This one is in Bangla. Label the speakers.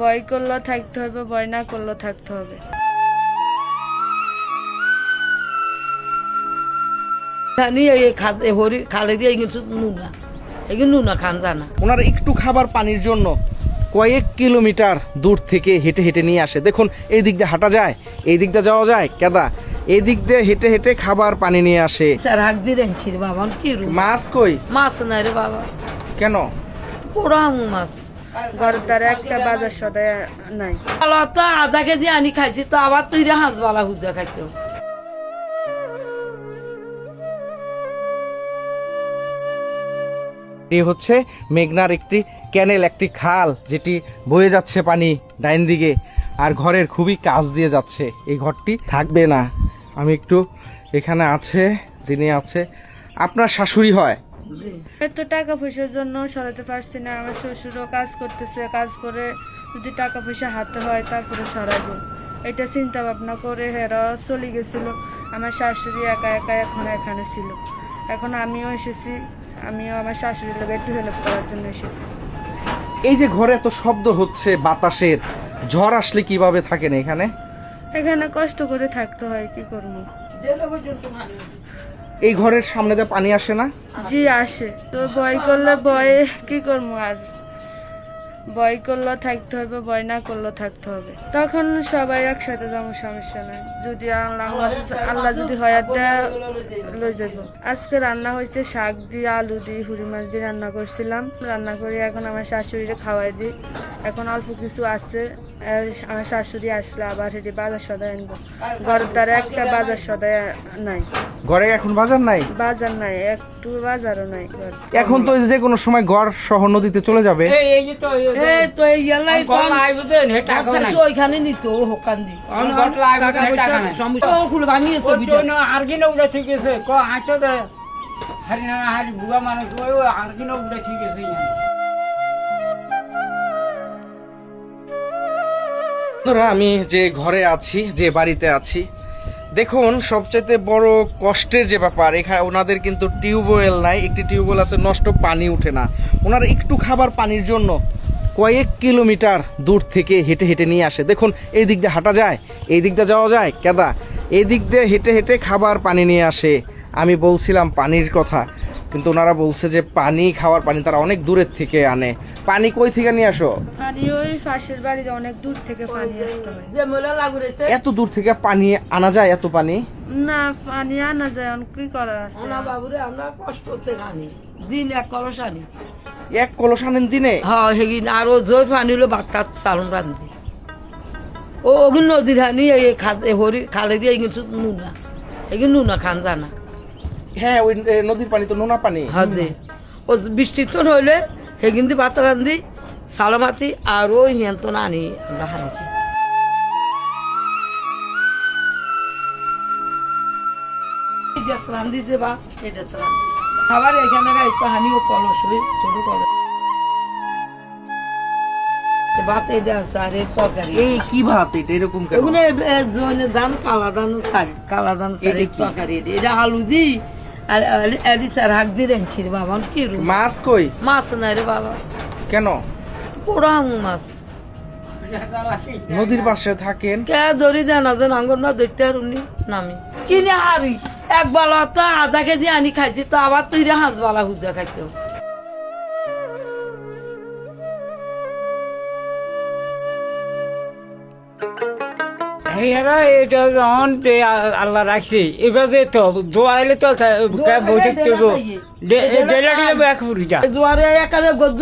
Speaker 1: ভয় করলেও থাকতে হবে, ভয় না করলেও থাকতে হবে।
Speaker 2: ওনারা একটু খাবার পানির জন্য কয়েক কিলোমিটার দূর থেকে হেঁটে হেঁটে নিয়ে আসে। দেখুন এই দিক দিয়ে হাঁটা যায়, এই দিক দিয়ে যাওয়া যায় কেদা, এই দিক দিয়ে হেঁটে হেঁটে খাবার পানি নিয়ে আসে। মাছ কই?
Speaker 3: মাছ নাই রে বাবা।
Speaker 2: কেন?
Speaker 3: পোড়ামু মাছ
Speaker 1: ঘরের দ্বারা একটা বাজার সদায় নাই।
Speaker 3: তো আধা কেজি আনি খাইছি, তো আবার তুই হাঁস বালা হুদা খাইতে।
Speaker 2: এই হচ্ছে মেঘনার একটি ক্যানেল, একটি খাল যেটি বয়ে যাচ্ছে পানি ডাইন দিকে, আর ঘরের খুবই কাছ দিয়ে যাচ্ছে। এই ঘরটি থাকবে না। আমি একটু এখানে আছে, যিনি আছে আপনার শাশুড়ি হয়,
Speaker 1: এত টাকা পয়সার জন্য সরাতে পারছি না। আমার শ্বশুরও কাজ করতেছে, কাজ করে যদি টাকা পয়সা হাতে হয় তারপরে সরাইব, এটা চিন্তা ভাবনা করে হেরা চলে গেছিল। আমার শাশুড়ি একা একা এখন এখানে ছিল, এখন আমিও এসেছি, আমিও আমার শাশুড়ির লোক একটু হেল্প করার জন্য এসেছি।
Speaker 2: এই যে ঘরে এত শব্দ হচ্ছে বাতাসের, ঝড় আসলে কিভাবে থাকেন এখানে?
Speaker 1: এখানে কষ্ট করে থাকতে হয়, কি করবো।
Speaker 2: এই ঘরের সামনে দিয়ে পানি আসে না?
Speaker 1: জি আসে, তো ভয় করলে ভয় কি করবো, আর ভয় করলেও থাকতে হবে, ভয় না করলেও থাকতে হবে। তখন সবাই একসাথে যাবো, সমস্যা নাই। যদি আল্লাহ যদি হয়াত দেয় লই যাব। আজকে রান্না হয়েছে শাক দিয়ে, আলু দিয়ে, হুড়ি মাছ দিয়ে রান্না করছিলাম। রান্না করে এখন আমার শাশুড়িরে খাওয়াই দিই। এখন অল্প কিছু আছে, আমার শাশুড়ি আসলে আবার হেঁটে বাজার সদাই আনবো। ঘরের দ্বারা একটা বাজার সদাই নাই।
Speaker 2: ঘরে এখন বাজার নাই?
Speaker 1: বাজার নাই, একটু বাজারও নাই।
Speaker 2: এখন তো যে কোনো সময় ঘর সহ নদীতে চলে যাবে।
Speaker 3: ওইখানে নিত হোকান দি
Speaker 2: আমি যে ঘরে আছি, যে বাড়িতে আছি, দেখুন সবচাইতে বড় কষ্টের যে ব্যাপার, এখানে ওনাদের কিন্তু টিউবওয়েল নাই। একটি টিউবওয়েল আছে, নষ্ট, পানি উঠে না। ওনারা একটু খাবার পানির জন্য কয়েক কিলোমিটার দূর থেকে হেঁটে হেঁটে নিয়ে আসে। দেখুন এই দিক দিয়ে হাঁটা যায়, এই দিক দিয়ে যাওয়া যায় কেদা, এই দিক দিয়ে হেঁটে হেঁটে খাবার পানি নিয়ে আসে। আমি বলছিলাম পানির কথা, কিন্তু ওনারা বলছে যে পানি, খাওয়ার পানি তারা অনেক দূরের থেকে আনে। পানি কই থেকে নিয়ে আসো?
Speaker 1: পানি ওই পাশের বাড়িতে অনেক দূর থেকে পানি আসতে হয়।
Speaker 2: এত দূর থেকে পানি আনা যায়? এত পানি
Speaker 1: না, পানি আনা যায়, অনেক কি করার আছে।
Speaker 3: বাবুরে আমরা কষ্ট হতে আনি, দিন এক কলস আনি।
Speaker 2: এক কলস আনেন দিনে?
Speaker 3: হ্যাঁ, সেদিন আরো জোর পানি হলো বাট্টা চালন রান্ধি। ও ওগুলো নদীর হানি খালে দিয়ে কিছু নুনা, এগুলো নুনা খান জানা।
Speaker 2: হ্যাঁ, ওই নদীর পানি তো নোনা পানি।
Speaker 3: হ্যাঁ, ও বৃষ্টির তো হইলে সেদিন দিয়ে ভাত রান্ধি, সালামাতি আর ওই নিয়ন্ত্রণ আনি আমরা হানি খাই। রান্ধি দেবা এটা তো রান্ধি খাবার এখানে গাইতো হানি ও কলস হই ছোট কলস ভাত এটা আছে আর এর তরকারি।
Speaker 2: এই কি ভাত এটা এরকম কেন?
Speaker 3: এগুলো জনের ধান, কালা ধান, কালা ধান তরকারি। এটা আলু দি আর এডি স্যার হাক দিয়ে রেঞ্চির বাবা। কি
Speaker 2: মাছ কই?
Speaker 3: মাছ নাই রে বাবা।
Speaker 2: কেন?
Speaker 3: পোড়ামু মাছ
Speaker 2: নদীর পাশে থাকেন,
Speaker 3: কে ধরি দেন আঙ্গন না ধরতে আর উনি নামি কিনে হারি এক বালা তো আধা কেজি আনি খাইছি, তো আবার তুই হাঁস বালা হুদা খাইতে।
Speaker 4: এটা যখন আল্লাহ রাখছি এবার যে তো জোয়ারে তো বসে এক ফুরি যা
Speaker 3: জোয়ারে একারে গোদ